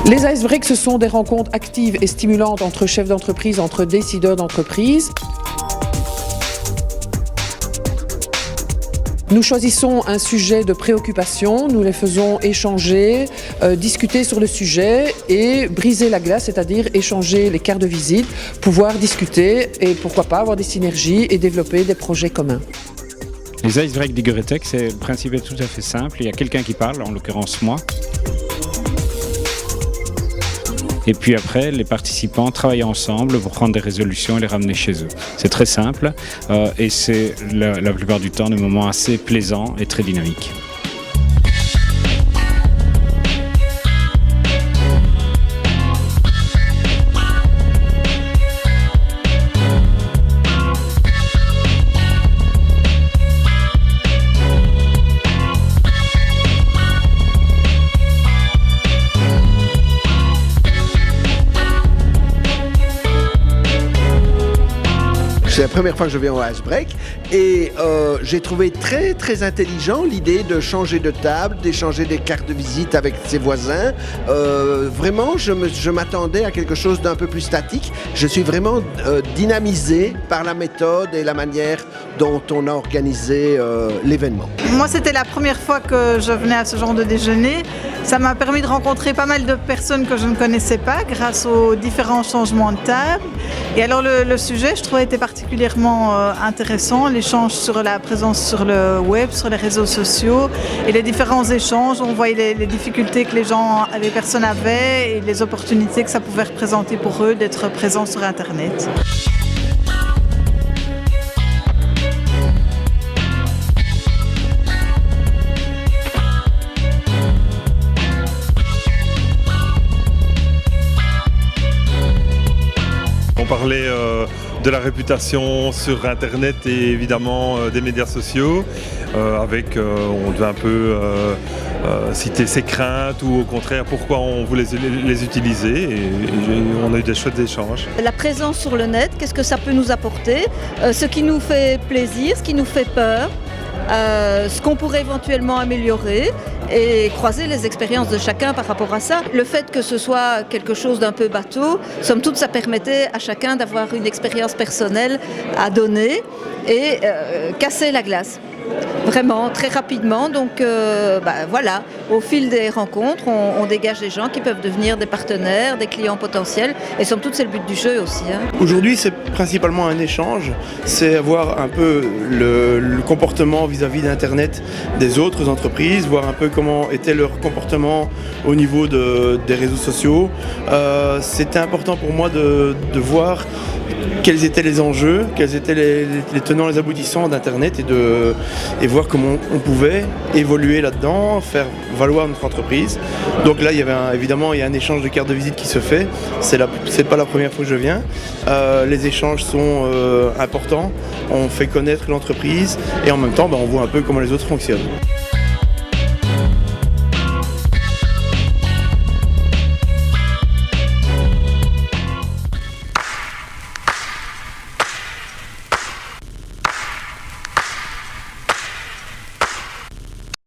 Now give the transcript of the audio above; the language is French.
Les icebreaks, ce sont des rencontres actives et stimulantes entre chefs d'entreprise, entre décideurs d'entreprise. Nous choisissons un sujet de préoccupation, nous les faisons échanger, discuter sur le sujet et briser la glace, c'est-à-dire échanger les cartes de visite, pouvoir discuter et pourquoi pas avoir des synergies et développer des projets communs. Les icebreaks d'Igoretech, le principe est tout à fait simple. Il y a quelqu'un qui parle, en l'occurrence moi. Et puis après, les participants travaillent ensemble pour prendre des résolutions et les ramener chez eux. C'est très simple et c'est la plupart du temps des moments assez plaisants et très dynamiques. C'est la première fois que je viens au Icebreak et j'ai trouvé très très intelligent l'idée de changer de table, d'échanger des cartes de visite avec ses voisins. Vraiment, je m'attendais à quelque chose d'un peu plus statique. Je suis vraiment dynamisé par la méthode et la manière dont on a organisé l'événement. Moi, c'était la première fois que je venais à ce genre de déjeuner. Ça m'a permis de rencontrer pas mal de personnes que je ne connaissais pas grâce aux différents changements de table. Et alors le sujet, je trouvais, était particulièrement intéressant. L'échange sur la présence sur le web, sur les réseaux sociaux et les différents échanges. On voyait les difficultés que les personnes avaient et les opportunités que ça pouvait représenter pour eux d'être présents sur Internet. On parlait de la réputation sur Internet et évidemment des médias sociaux. On devait un peu citer ses craintes ou au contraire pourquoi on voulait les utiliser et on a eu des chouettes échanges. La présence sur le net, qu'est-ce que ça peut nous apporter, ce qui nous fait plaisir, ce qui nous fait peur, ce qu'on pourrait éventuellement améliorer et croiser les expériences de chacun par rapport à ça. Le fait que ce soit quelque chose d'un peu bateau, somme toute, ça permettait à chacun d'avoir une expérience personnelle à donner et casser la glace. Vraiment, très rapidement. Donc voilà, au fil des rencontres, on dégage des gens qui peuvent devenir des partenaires, des clients potentiels. Et somme toute, c'est le but du jeu aussi. Aujourd'hui, c'est principalement un échange. C'est voir un peu le comportement vis-à-vis d'Internet des autres entreprises, voir un peu comment était leur comportement au niveau des réseaux sociaux. C'était important pour moi de voir quels étaient les enjeux, quels étaient les tenants et les aboutissants d'Internet et voir comment on pouvait évoluer là-dedans, faire valoir notre entreprise. Donc là, évidemment, il y a un échange de cartes de visite qui se fait. C'est pas la première fois que je viens. Les échanges sont importants. On fait connaître l'entreprise et en même temps, on voit un peu comment les autres fonctionnent.